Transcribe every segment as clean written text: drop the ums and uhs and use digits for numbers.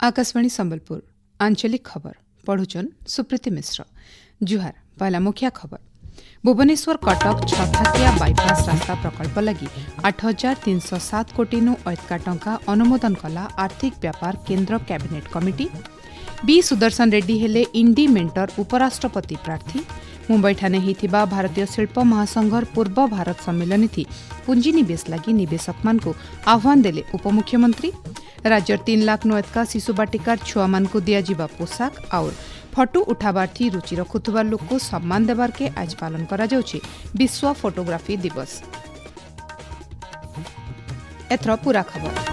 आकाशवाणी संबलपुर आंचलिक खबर पढ़ुचन सुप्रीति मिश्र। जुहार पहला मुखिया खबर। भुवनेश्वर कटक छथाकिया बाईपास रास्ता प्रकल्प लगी 8,307 कोटी अधिक टंका अनुमोदन कला आर्थिक व्यापार केन्द्र cabinet committee. B Sudarshan Reddy हेले इंडी मेंटर उपराष्ट्रपति प्रार्थी। मुंबई ठाने होइथिबा भारतीय शिल्प महासंघर पूर्व भारत सम्मेलन थी पुंजीनिवेश लगी निवेशक मान को आह्वान देले उपमुख्यमंत्री। राज्य 3 लाख नोएतका शिशु बाटिकार छुआ मान को दिया पोशाक और फटो उठाबार थी रुचि रखुवा लोक को सम्मान देवार के आज पालन करा जाउछि विश्व फोटोग्राफी दिवस। एथर पूरा खबर।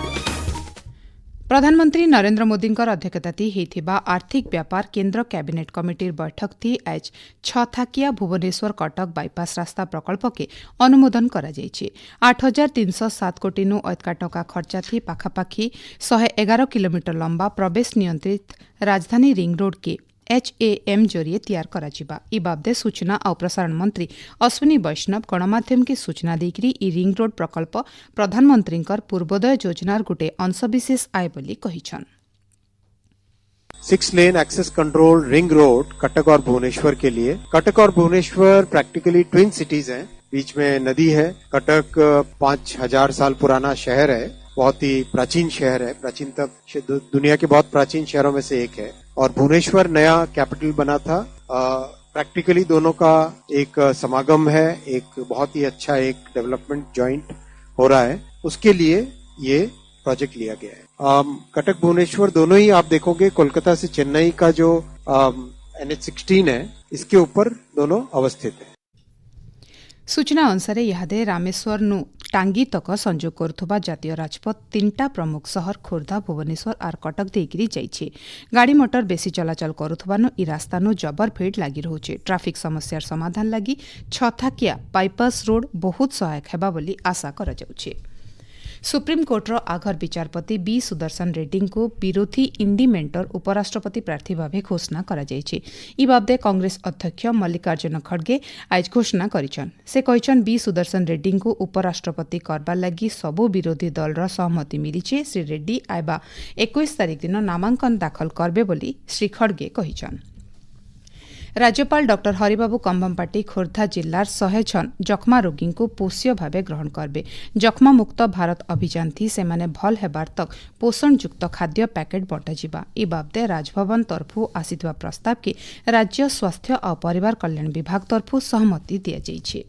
प्रधानमंत्री नरेंद्र मोदी अध्यक्षताती होइथिबा आर्थिक व्यापार केन्द्र कैबिनेट कमिटीर बैठक थी आज छथाकिया भुवनेश्वर कटक बाईपास रास्ता प्रकल्प के अनुमोदन करा जाइछि। 8,307 कोटी अधिक टंका खर्चा थी पाखापाखी 111 किलोमीटर लंबा प्रवेश नियंत्रित राजधानी रिंग रोड के HAM जरिए तैयार कराजिबा। इ बाबदे सूचना और प्रसारण मंत्री अश्विनी वैष्णव गणमाध्यम की सूचना देकरी इ रिंग रोड प्रकल्प प्रधानमंत्री पूर्वोदय योजनार गोटे अंशविशेष आय बोली कहिछन। 6 lane access control ring road Cuttack और भुवनेश्वर के लिए। कटक और भुवनेश्वर प्रैक्टिकली ट्विन सिटीज हैं, बीच में नदी है। कटक 5,000 साल पुराना शहर है, बहुत ही प्राचीन शहर है, प्राचीनतम दुनिया के बहुत प्राचीन शहरों में से एक है। और भुवनेश्वर नया कैपिटल बना था। प्रैक्टिकली दोनों का एक समागम है, एक बहुत ही अच्छा एक डेवलपमेंट जॉइंट हो रहा है, उसके लिए ये प्रोजेक्ट लिया गया है। कटक भुवनेश्वर दोनों ही आप देखोगे कोलकाता से चेन्नई का जो NH16 है, इसके ऊपर दोनों अवस्थित है। सूचना अनुसार इहादे रामेश्वर टांगी तक संजोग करुवा जातीय राजपथ 3टा प्रमुख शहर खोर्धा भुवनेश्वर आर कटक देकरी जाइछे। गाड़ी मोटर बेसी चलाचल करुवानो इ रास्तानो जबर भीड़ लगी रहुछे। ट्राफिक समस्यार समाधान लगी छथाकिया बाईपास रोड बहुत सहायक हेबा बोली आशा करा जाउछे। सुप्रीम कोर्टर आघर विचारपति बी सुदर्शन रेड्डी को विरोधी इंडी मेंटर उपराष्ट्रपति प्रार्थी भाव घोषणा करा जायछि। इ बाबदे कांग्रेस अध्यक्ष मल्लिकार्जुन खड़गे आज घोषणा करिछन। से कहिछन बी सुदर्शन रेड्डी को उपराष्ट्रपति करबार लगी सबु विरोधी दलर सहमति मिलिछे। श्री रेड्डी आइबा 21 तारिख दिन नामांकन दाखल करबे बोली श्री खड़गे कहिछन। राज्यपाल डॉक्टर हरिबाबू कंभमपाटी खोर्धा जिल्लार 100 जन जख्मा रोगी को पोष्य भावे ग्रहण करबे। जख्मा मुक्त भारत अभियान थी सेमाने भल हेबार तक पोषण युक्त खाद्य पैकेट बंटाजिबा। इ बाबदे राजभवन तरफु आसिथिबा प्रस्ताव के राज्य स्वास्थ्य और परिवार कल्याण विभाग तरफु सहमति दिया जाइछे।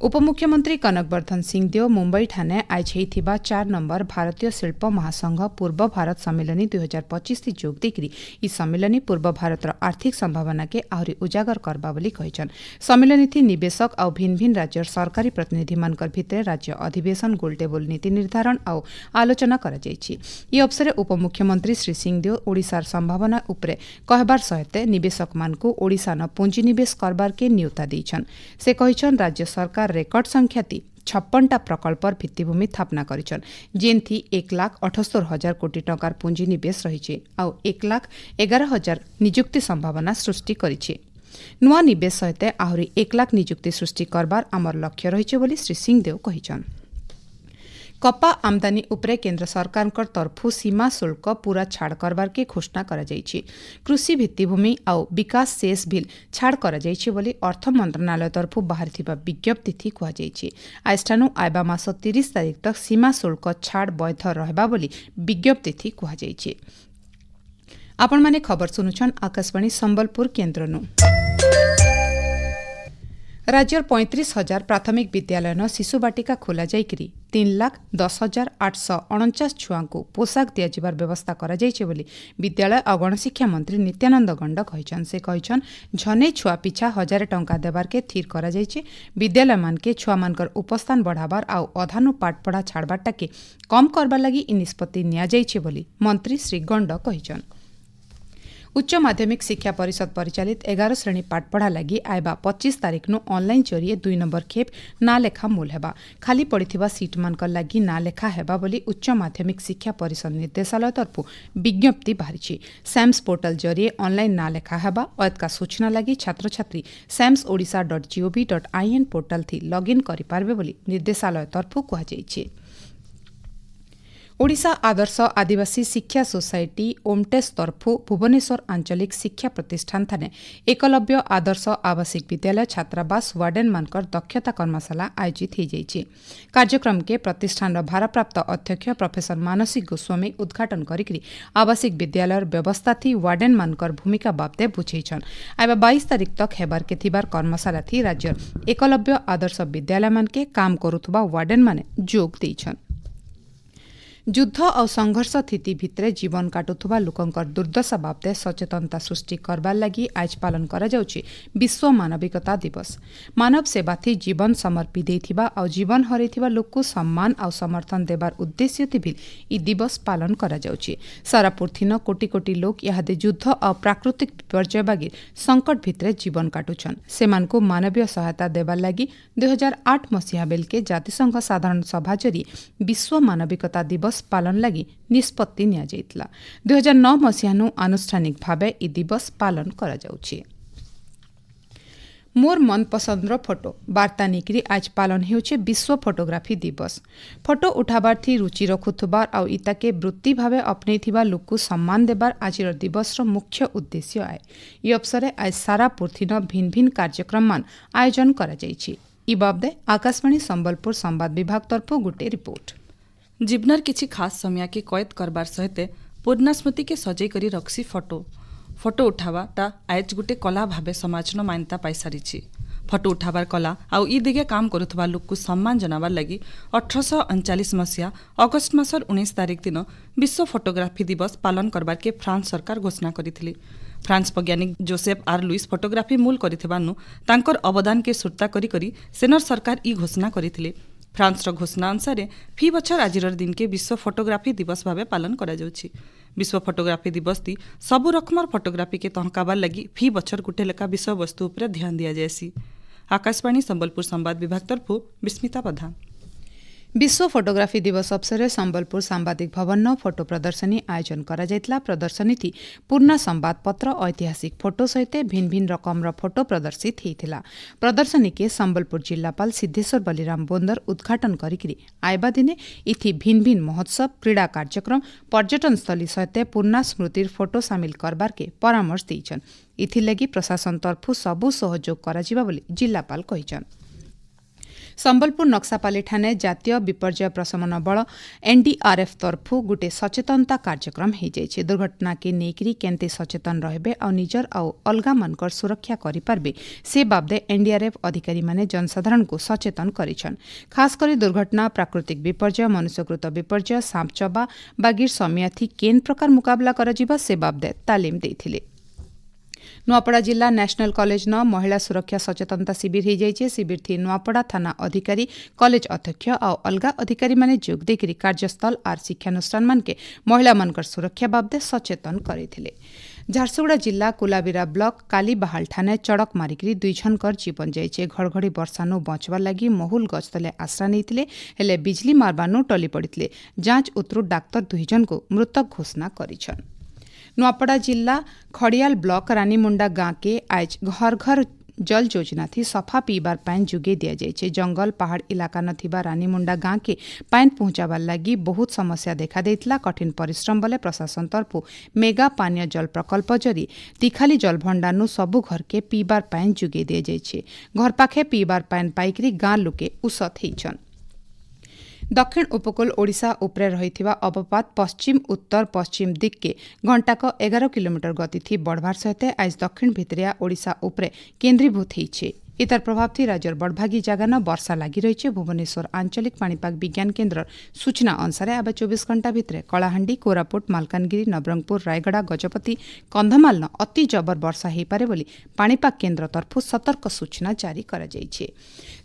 उपमुख्यमंत्री कनकवर्धन सिंहदेव मुंबई ठाने आज होइथिबा 4 नंबर भारतीय शिल्प महासंघ पूर्व भारत सम्मेलनी 2025 थी जोग देकरी इ सम्मेलनी पूर्व भारतर आर्थिक संभावना के आहरी उजागर करबा बोली कहिछन। सम्मेलनी थी निवेशक और भिन्न भिन्न राज्य सरकारी प्रतिनिधि मानकर भितरे राज्य अधिवेशन गोलटेबल नीति निर्धारण और आलोचना करा जाइछि। इ अवसरे उपमुख्यमंत्री श्री सिंहदेव ओडिशार संभावना उपरे कहबार सहित निवेशक मान को ओडिशान पुंजीनिवेश करबार के न्योता दैछन। से कहिछन राज्य सरकार रेकर्ड संख्या 56टा प्रकल्पर भित्तिभूमि स्थापना करिछन, जेनथी 1,78,000 कोटी टंकार पुंजीनिवेश रहिछे और 1,11,000 निजुक्ति संभावना सृष्टि करिछे। नुआ निवेश सहित आहरी 1 लाख निजुक्ति सृष्टि करबार आमर लक्ष्य रहिछे बोली श्री सिंहदेव कहिछन। कपा आमदानी उपरे केन्द्र सरकार तरफु सीमा शुल्क पूरा छाड़ करबार के घोषणा करा जाइछि। कृषि भित्तिभूमि और विकास शेष बिल छाड़ करा जाइछि बोली अर्थ मंत्रणालय तरफु बाहरिथिबा विज्ञप्ति थी कुहा जाइछि। आजठानु आइबा मास 30 तारिख तक सीमा शुल्क छाड़ वैध रहबा बोली विज्ञप्ति थी कुहा जाइछि। आपण माने खबर सुनुछन आकाशवाणी संबलपुर केन्द्रनु। राज्यर 35,000 प्राथमिक विद्यालयन शिशु बाटिका खोला जाइकरी 3,10,849 छुआ को पोशाक दियाजिबार व्यवस्था करा जाइछे बोली विद्यालय और गणशिक्षा मंत्री नित्यानंद गंड कहिछन। से कहिछन झने छुआ पिछा 1,000 टंका देबार के थीर करा जाइछे। विद्यालय मान के छुआ मानकर उपस्थान बढ़ाबार और अधानु पाठ पढ़ा छाड़बारटा के कम करबार लगी इ निष्पत्ति निया जाइछे बोली मंत्री श्री गंड कहिछन। उच्च माध्यमिक शिक्षा परिषद परिचालित 11 श्रेणी पाठपढ़ा लगी आइबा 25 तारिख नु ऑनलाइन जरिए 2 नंबर खेप ना लेखा मूल हेबा। खाली पड़िथिबा सीट मानकर लगी ना लेखा हेबा बोली उच्च माध्यमिक शिक्षा परिषद निर्देशालय तरफु विज्ञप्ति बाहरिछि। सैम्स पोर्टल जरिए ऑनलाइन ना लेखा हेबा अतका सूचना लगी छात्र छात्री samsodisha.gov.in पोर्टल थी लॉगिन करि पारबे बोली निर्देशालय तरफु कहा जाइछि। ओडिशा आदर्श आदिवासी शिक्षा सोसाइटी ओमटेस तरफु भुवनेश्वर आंचलिक शिक्षा प्रतिष्ठान थाने एकलव्य आदर्श आवासिक विद्यालय छात्रावास वार्डेन मानकर दक्षता कर्मशाला आयोजित हो जाइए। कार्यक्रम के प्रतिष्ठान भारप्राप्त अध्यक्ष प्रोफेसर मानसी गोस्वामी उद्घाटन करी आवासिक विद्यालय व्यवस्था थी वार्डेन मानकर भूमिका बाबदे बुझेछन। आइबा 22 तारिख तक हेबार के थिबार कर्मशाला थी राज्य एकलव्य आदर्श विद्यालय मान के काम करुथुबा वार्डेन माने जोग देइछन। युद्ध और संघर्ष स्थिति भित्रे जीवन काटुथुबा लोकंकर दुर्दशा बाबदे सचेतनता सृष्टि करबार लगी आज पालन करा जाउछि विश्व मानविकता दिवस। मानव सेवा थी जीवन समर्पी देथिबा और जीवन हरैथिबा लोकको सम्मान और समर्थन देबार उद्देश्य थी ई दिवस पालन करा जाउछि। सारा पृथ्वीन कोटी कोटी लोक इहादे युद्ध और प्राकृतिक विपर्यय बागी संकट भित्रे जीवन काटुछन। सेमानको मानवीय सहायता देबार लगी 2008 मसीहा बेलके जातिसंघ साधारण सभा जरी विश्व मानविकता दिवस पालन लगी निष्पत्ति निया जाइतला। 2009 मसीहानु आनुष्ठानिक भावे ई दिवस पालन करा जाउछि। मोर मन पसंदर फोटो वार्ता निकरी आज पालन हेउछे विश्व फोटोग्राफी दिवस। फोटो उठाबार थी रुचि रखुथुबार और इताके वृत्ति भावे अपनैथिबा लोकको सम्मान देबार आजिर दिवसर मुख्य उद्देश्य आए। ई अवसरे आज सारा पृथ्वीन भिन्न भिन्न कार्यक्रम मान आयोजन करा जाइछि। ई बाबदे आकाशवाणी संबलपुर संवाद विभाग तरफु गोटे रिपोर्ट। जीवनर किछि खास समय के कैद करबार सहित पुराना स्मृति के सजै करी रखसी फोटो उठावाटा आज गोटे कला भावे समाजन मान्यता पाई सारिछि। फोटो उठाबार कला आउ ई दिगे काम करुथबा लोकको सम्मान जनाबार लगी 1839 मसीहा अगस्ट मासर 19 तारिख दिन विश्व फोटोग्राफी दिवस पालन करबार के फ्रांस सरकार घोषणा करिथिले। फ्रांस वैज्ञानिक जोसेफ आर लुइस फोटोग्राफी मूल करिथिबानु तांकर अवदान के सुरता करी सेनर सरकार ई घोषणा करिथिले। फ्रांस घोषणा अनुसार फी बछर आजिर दिन के विश्व फोटोग्राफी दिवस भावे पालन करा जाउछि। विश्व फोटोग्राफी दिवस ती सबु रकमर फोटोग्राफी के तहकाबार लगी फी बछर गुटे लेखा विषय वस्तु उपरे ध्यान दिया जायसी। आकाशवाणी संबलपुर संवाद विभाग तरफु विस्मिता प्रधान। विश्व फोटोग्राफी दिवस अवसर संबलपुर सांबादिक भवन फोटो प्रदर्शनी आयोजन करा जायतला। प्रदर्शनी थी पूर्ण संवादपत्र ऐतिहासिक फोटो सहित भिन्न भिन्न रकमर फोटो प्रदर्शित होता। प्रदर्शनी के संबलपुर जिल्लापाल सिद्धेश्वर बलिराम बोंदर उद्घाटन करी आइबा दिने इथि भिन्न भिन्न महोत्सव क्रीड़ा कार्यक्रम पर्यटन स्थली सहित पूर्ण स्मृतिर फोटो सामिल करबार के परामर्श देइछन। इथिलागि प्रशासन तरफु सबु सहयोग कराजिबा बोली जिल्लापाल कहिछन। संबलपुर नक्सापाली ठाणे जातीय विपर्यय प्रशमन बल एनडीआरएफ तरफु गोटे सचेतनता कार्यक्रम हो जाइए। दुर्घटना के नेकरी केंते सचेतन रहे और निजर आउ अलगा मनकर सुरक्षा करिपारबे से बाबदे एनडीआरएफ अधिकारी माने जनसाधारण को सचेतन करिछन। खास करी दुर्घटना प्राकृतिक विपर्यय मनुष्यकृत विपर्यय सांपचबा बागिर समियाथी केन प्रकार मुकाबला कराजिबा से बाबदे तालीम देथिले। नुआपड़ा जिला नेशनल कॉलेज न महिला सुरक्षा सचेतनता शिविर हो जाइए। शिविर थी नुआपड़ा थाना अधिकारी कॉलेज अध्यक्ष और अलगा अधिकारी माने जोग देकरी कार्यस्थल और शिक्षानुष्ठान मान के महिला मानकर सुरक्षा बाबदे सचेतन करथिले। झारसुगुड़ा जिला कुलाबिरा ब्लॉक कालीबाहाल ठाणे चड़क मारिकी 2 जनकर जीवन जाइए। घड़घड़ी वर्षानु बचवार लगी महुल गछ तले आश्रा नहीं हेले बिजली मारबानु टली पड़ते जांच उतरु डाक्तर 2 जन को मृतक घोषणा करिछन। नुआपड़ा जिला खड़ियाल ब्लॉक रानीमुंडा गांव के आज घर घर जल योजना थी सफा पीबार पानी जुगे दिया जाइए। जंगल पहाड़ इलाका नथिबा रानीमुंडा गांव के पानी पहुंचाबार लगी बहुत समस्या देखा देइतला। कठिन परिश्रम बले प्रशासन तरफु मेगा पानीय जल प्रकल्प जरी तिखाली जल भंडारनु सबु घर के पीबार पानी जुगे दिया जाइए। घर पाखे पीबार पानी पाइकरी गांव लोके उसत हेइछन। दक्षिण उपकूल ओडिशा उपरे रहिथिबा अवपात पश्चिम उत्तर पश्चिम दिग के घंटाक 11 किलोमीटर गति थी बढ़वार सहित आज दक्षिण भितरिया ओडिशा उपरे केन्द्रीभूत होइछे। इतर प्रभाव थी राज्यर बड़भागी जगह वर्षा लगी रही। भुवनेश्वर आंचलिक पाणीपाग विज्ञान केन्द्र सूचना अनुसार आबा 24 घंटा भितर कलाहांडी कोरापुट मालकानगिरी नवरंगपुर रायगड़ा गजपति कंधमाल अति जबर वर्षा हो पारे बोली पाणीपाग केन्द्र तरफु सतर्क सूचना जारी करा जाइछे।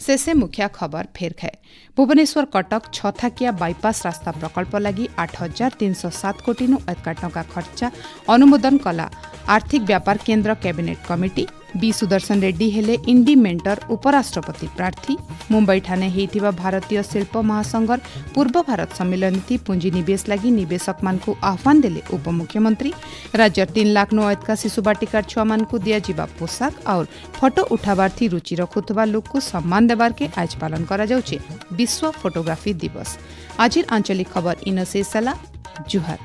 शेषे मुख्य खबर फेर खाए। भुवनेश्वर कटक 6 थाकिया बाईपास रास्ता प्रकल्प लगी 8,307 कोटी अधिक टंका खर्चा अनुमोदन कला आर्थिक व्यापार केन्द्र cabinet committee. B Sudarshan Reddy हेले इंडी मेंटर उपराष्ट्रपति प्रार्थी। मुंबई ठाने हेइथिबा भारतीय शिल्प महासंघर पूर्व भारत सम्मेलन थी पुंजीनिवेश लगी निवेशक मान को आह्वान देले उपमुख्यमंत्री। राज्य 3 लाख नो अयतका शिशु बाटिकार छुआ मान को दिया जीवा पोशाक और फोटो उठाबार थी रुचि रखुतबा लोक को सम्मान देबार के आज पालन करा जाउछे विश्व फोटोग्राफी दिवस। आजिर आंचलिक खबर इन शेष जुहार।